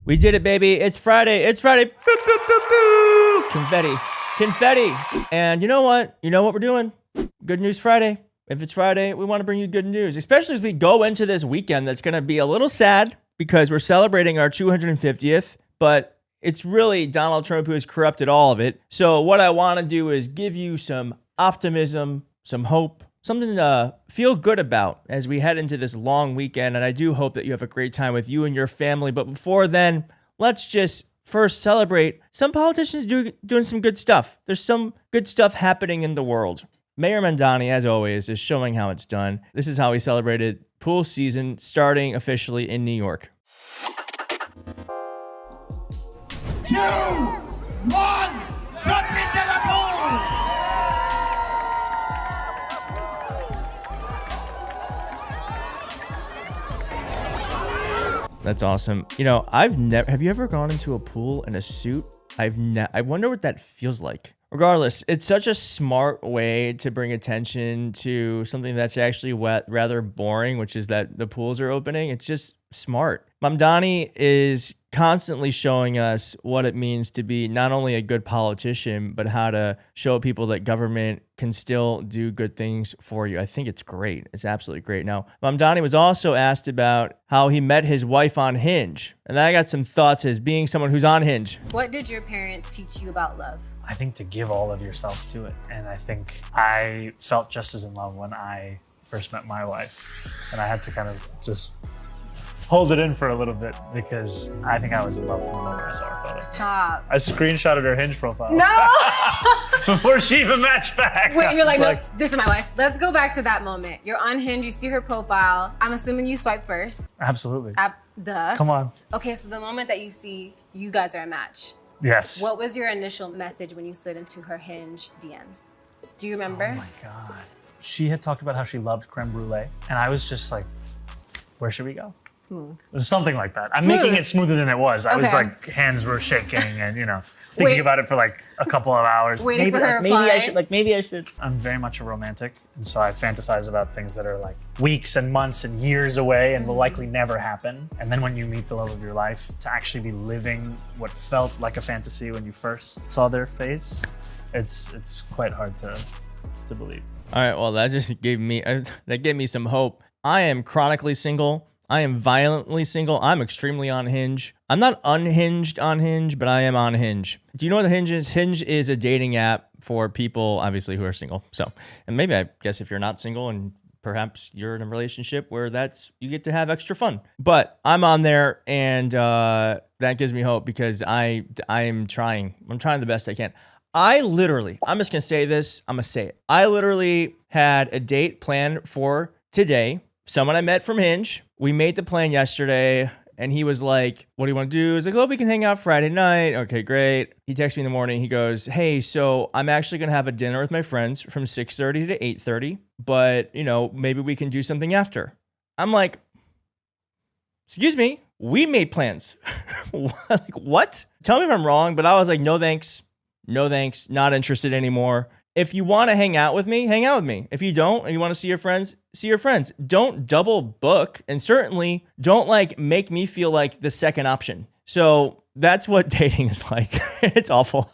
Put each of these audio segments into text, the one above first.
We did it, baby. It's Friday. It's Friday. Boo, boo, boo, boo. Confetti. Confetti. And you know what? You know what we're doing? Good News Friday. If it's Friday, we want to bring you good news, especially as we go into this weekend that's going to be a little sad because we're celebrating our 250th, but it's really Donald Trump who has corrupted all of it. So what I want to do is give you some optimism, some hope, something to feel good about as we head into this long weekend. And I do hope that you have a great time with you and your family. But before then, let's just first celebrate some politicians doing some good stuff. There's some good stuff happening in the world. Mayor Mamdani, as always, is showing how it's done. This is how he celebrated pool season starting officially in New York. 2, 1, jump into the pool! That's awesome. You know, have you ever gone into a pool in a suit? I wonder what that feels like. Regardless, it's such a smart way to bring attention to something that's actually rather boring, which is that the pools are opening. It's just smart. Mamdani is constantly showing us what it means to be not only a good politician, but how to show people that government can still do good things for you. I think it's great. It's absolutely great. Now, Mamdani was also asked about how he met his wife on Hinge. And I got some thoughts as being someone who's on Hinge. What did your parents teach you about love? I think to give all of yourself to it. And I think I felt just as in love when I first met my wife. And I had to kind of just hold it in for a little bit because I think I was in love from the moment I saw her photo. Stop. I screenshotted her Hinge profile. No! Before she even matched back. Wait, you're like, no, this is my wife. Let's go back to that moment. You're on Hinge, you see her profile. I'm assuming you swipe first. Absolutely. Duh. Come on. Okay, so the moment that you see you guys are a match. Yes. What was your initial message when you slid into her Hinge DMs? Do you remember? Oh my God. She had talked about how she loved creme brulee. And I was just like, where should we go? Smooth. It was something like that. I'm making it smoother than it was. I was like, hands were shaking and, thinking about it for like a couple of hours. Waiting for her reply. Maybe I should. I'm very much a romantic. And so I fantasize about things that are like weeks and months and years away and will likely never happen. And then when you meet the love of your life, to actually be living what felt like a fantasy when you first saw their face, it's quite hard to believe. All right, well, that just gave me some hope. I am chronically single. I am violently single. I'm extremely on Hinge. I'm not unhinged on Hinge, but I am on Hinge. Do you know what Hinge is? Hinge is a dating app for people, obviously, who are single. So, and maybe I guess if you're not single and perhaps you're in a relationship where you get to have extra fun. But I'm on there, and that gives me hope because I am trying. I'm trying the best I can. I'm just going to say this. I'm going to say it. I literally had a date planned for today. Someone I met from Hinge. We made the plan yesterday, and he was like, what do you want to do? I was like, oh, we can hang out Friday night. Okay, great. He texts me in the morning. He goes, hey, so I'm actually going to have a dinner with my friends from 6:30 to 8:30, but, maybe we can do something after. I'm like, excuse me, we made plans. Like, what? Tell me if I'm wrong, but I was like, no thanks, not interested anymore. If you want to hang out with me, hang out with me. If you don't and you want to see your friends, see your friends. Don't double book, and certainly don't make me feel like the second option. So that's what dating is like. It's awful.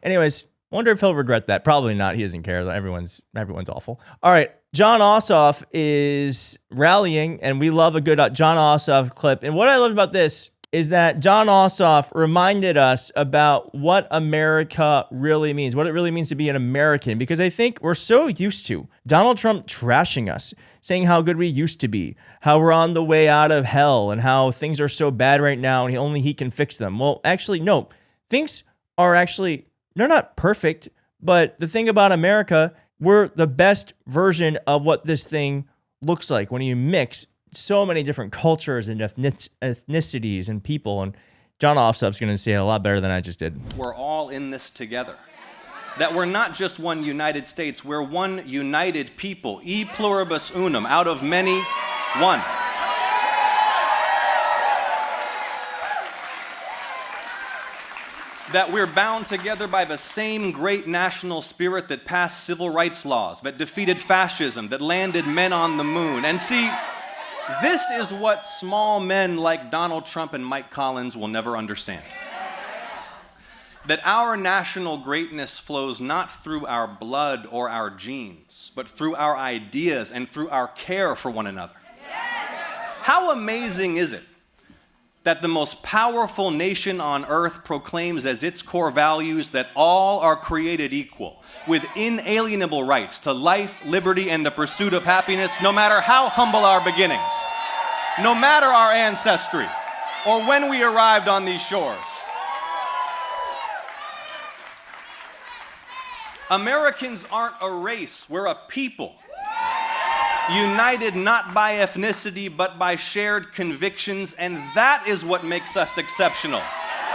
Anyways, wonder if he'll regret that. Probably not. He doesn't care. Everyone's awful. All right. John Ossoff is rallying, and we love a good John Ossoff clip. And what I love about this is that John Ossoff reminded us about what America really means, what it really means to be an American, because I think we're so used to Donald Trump trashing us, saying how good we used to be, how we're on the way out of hell, and how things are so bad right now and only he can fix them. Well, actually, no. Things are they're not perfect, but the thing about America, we're the best version of what this thing looks like when you mix so many different cultures and ethnicities and people. And John Ossoff's going to say it a lot better than I just did. We're all in this together. That we're not just one United States, we're one united people. E pluribus unum, out of many, one. That we're bound together by the same great national spirit that passed civil rights laws, that defeated fascism, that landed men on the moon. And see, This is what small men like Donald Trump and Mike Collins will never understand. That our national greatness flows not through our blood or our genes, but through our ideas and through our care for one another. How amazing is it that the most powerful nation on earth proclaims as its core values that all are created equal, with inalienable rights to life, liberty, and the pursuit of happiness, no matter how humble our beginnings, no matter our ancestry, or when we arrived on these shores. Americans aren't a race, we're a people. United not by ethnicity, but by shared convictions, and that is what makes us exceptional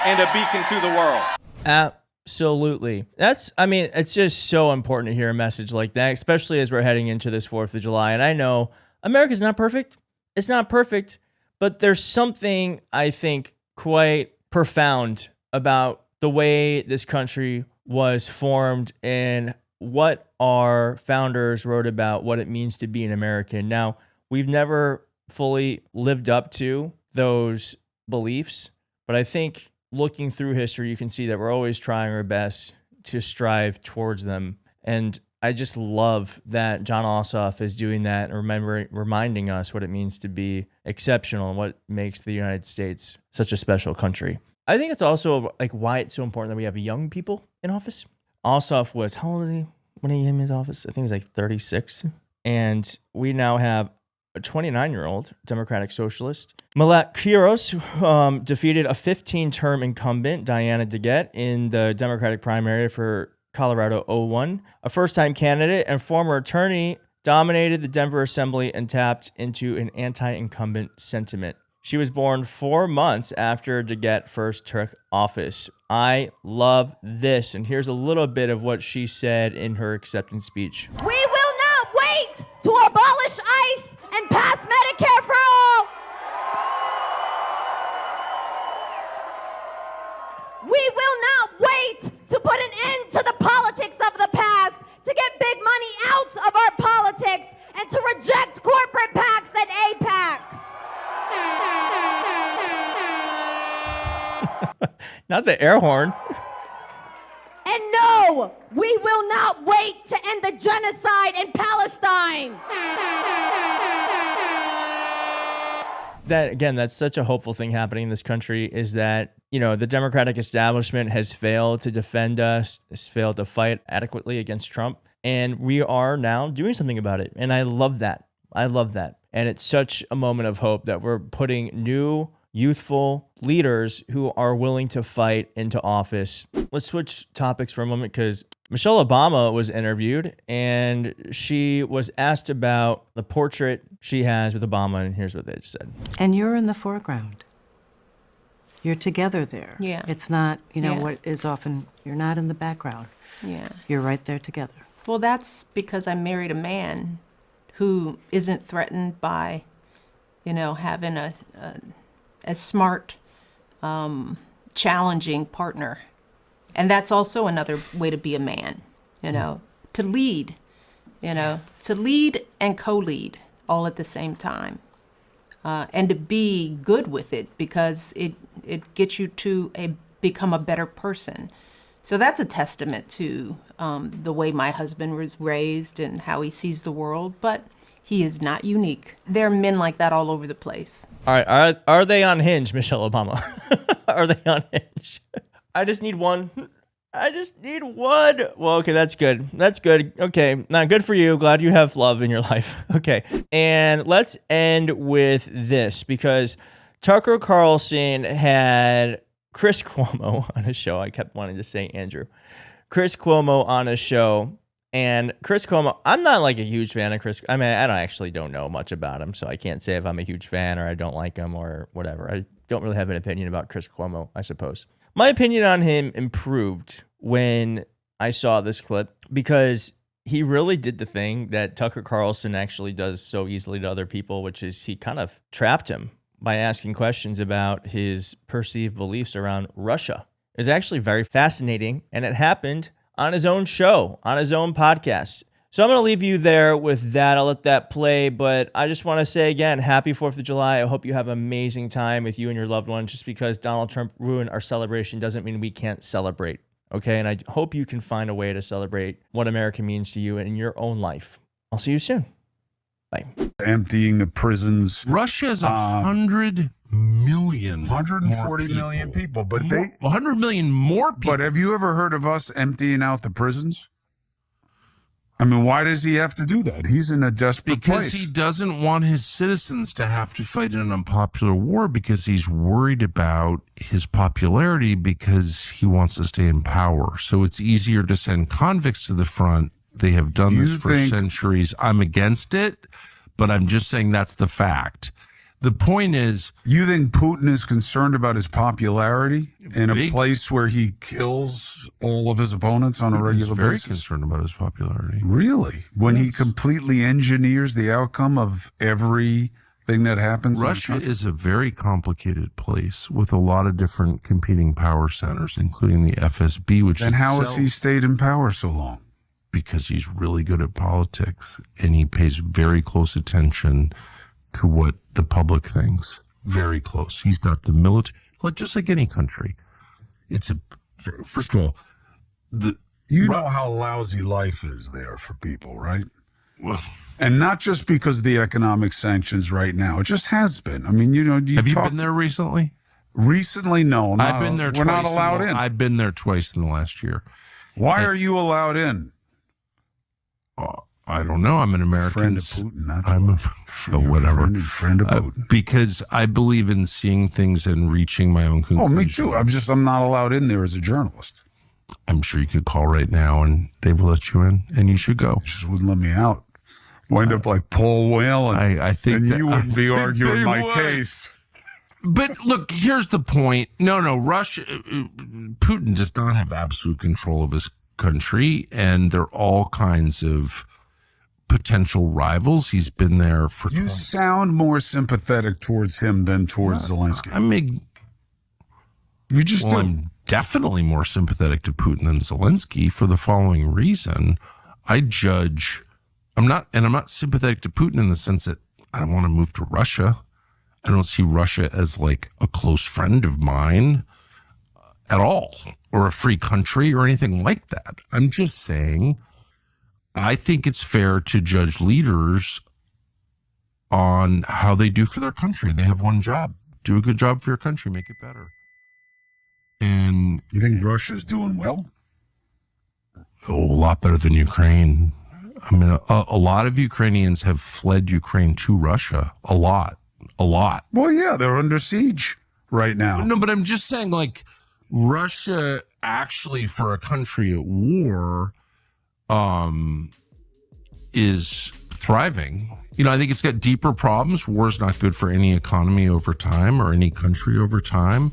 and a beacon to the world. Absolutely. It's just so important to hear a message like that, especially as we're heading into this 4th of July. And I know America's not perfect. It's not perfect, but there's something I think quite profound about the way this country was formed and what our founders wrote about what it means to be an American. Now, we've never fully lived up to those beliefs, but I think looking through history, you can see that we're always trying our best to strive towards them. And I just love that John Ossoff is doing that and reminding us what it means to be exceptional and what makes the United States such a special country. I think it's also like why it's so important that we have young people in office. Ossoff was, how old was he when he came into office? I think he was like 36. And we now have a 29-year-old Democratic Socialist. Millet Quiros defeated a 15-term incumbent, Diana DeGette, in the Democratic primary for Colorado 01. A first-time candidate and former attorney dominated the Denver Assembly and tapped into an anti-incumbent sentiment. She was born 4 months after DeGette first took office. I love this. And here's a little bit of what she said in her acceptance speech. We will not wait to abolish ICE and pass Medicare for all. We will not wait to put an end to the politics of the past, to get big money out of our politics, and to reject corporate PACs and APAC. Not the air horn. And no, we will not wait to end the genocide in Palestine. That's such a hopeful thing happening in this country is that, the Democratic establishment has failed to defend us, has failed to fight adequately against Trump. And we are now doing something about it. And I love that. And it's such a moment of hope that we're putting new, youthful leaders who are willing to fight into office. Let's switch topics for a moment because Michelle Obama was interviewed and she was asked about the portrait she has with Obama. And here's what they said. And you're in the foreground. You're together there. Yeah. It's not, what is often, you're not in the background. Yeah. You're right there together. Well, that's because I married a man who isn't threatened by, having a smart, challenging partner. And that's also another way to be a man, to lead, to lead and co-lead all at the same time. And to be good with it because it gets you to become a better person. So that's a testament to the way my husband was raised and how he sees the world, but he is not unique. There are men like that all over the place. All right, are they on Hinge, Michelle Obama? Are they on Hinge? I just need one. Well, okay, that's good. Okay, now good for you. Glad you have love in your life. Okay, and let's end with this because Tucker Carlson had Chris Cuomo on his show. I kept wanting to say Andrew. Chris Cuomo on his show. And Chris Cuomo, I'm not like a huge fan of Chris. I don't know much about him, so I can't say if I'm a huge fan or I don't like him or whatever. I don't really have an opinion about Chris Cuomo, I suppose. My opinion on him improved when I saw this clip because he really did the thing that Tucker Carlson actually does so easily to other people, which is he kind of trapped him by asking questions about his perceived beliefs around Russia. It was actually very fascinating, and it happened on his own show, on his own podcast. So I'm going to leave you there with that. I'll let that play. But I just want to say again, happy 4th of July. I hope you have an amazing time with you and your loved ones. Just because Donald Trump ruined our celebration doesn't mean we can't celebrate. Okay? And I hope you can find a way to celebrate what America means to you in your own life. I'll see you soon. Bye. Emptying the prisons. Russia has 100 million. 140 million people. But 100 million more people. But have you ever heard of us emptying out the prisons? I mean, why does he have to do that? He's in a desperate place. Because he doesn't want his citizens to have to fight an unpopular war because he's worried about his popularity because he wants to stay in power. So it's easier to send convicts to the front. They have done this for centuries. I'm against it, but I'm just saying that's the fact. The point is... You think Putin is concerned about his popularity in a place where he kills all of his opponents on a regular basis? He's very concerned about his popularity. Really? When he completely engineers the outcome of everything that happens? Russia is a very complicated place with a lot of different competing power centers, including the FSB, which Then how has he stayed in power so long? Because he's really good at politics, and he pays very close attention to what the public thinks. Very close. He's got the military, just like any country. First of all, you know how lousy life is there for people, right? Well, and not just because of the economic sanctions right now. It just has been. I mean, have you been there recently? Recently, no. I've been there twice. We're not allowed in. I've been there twice in the last year. Why are you allowed in? I don't know. I'm an American. Friend of Putin. I'm whatever. Friend of Putin. Because I believe in seeing things and reaching my own conclusions. Oh, me too. I'm not allowed in there as a journalist. I'm sure you could call right now and they will let you in, and you should go. Just wouldn't let me out. Wind up like Paul Whalen. I think and you wouldn't be arguing my case. But look, here's the point. No, Russia, Putin does not have absolute control of his country, and there are all kinds of potential rivals. He's been there for. You sound more sympathetic towards him than towards Zelensky. You just do. I'm definitely more sympathetic to Putin than Zelensky for the following reason. I'm not sympathetic to Putin in the sense that I don't want to move to Russia. I don't see Russia as like a close friend of mine at all, or a free country or anything like that. I'm just saying, I think it's fair to judge leaders on how they do for their country. They have one job. Do a good job for your country. Make it better. And you think Russia's doing well? A lot better than Ukraine. I mean, a lot of Ukrainians have fled Ukraine to Russia. A lot. Well, yeah, they're under siege right now. No, but I'm just saying, like, Russia actually, for a country at war, is thriving. I think it's got deeper problems. War is not good for any economy over time or any country over time.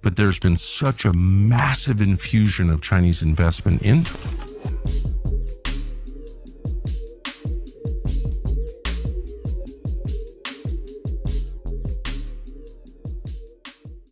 But there's been such a massive infusion of Chinese investment into it.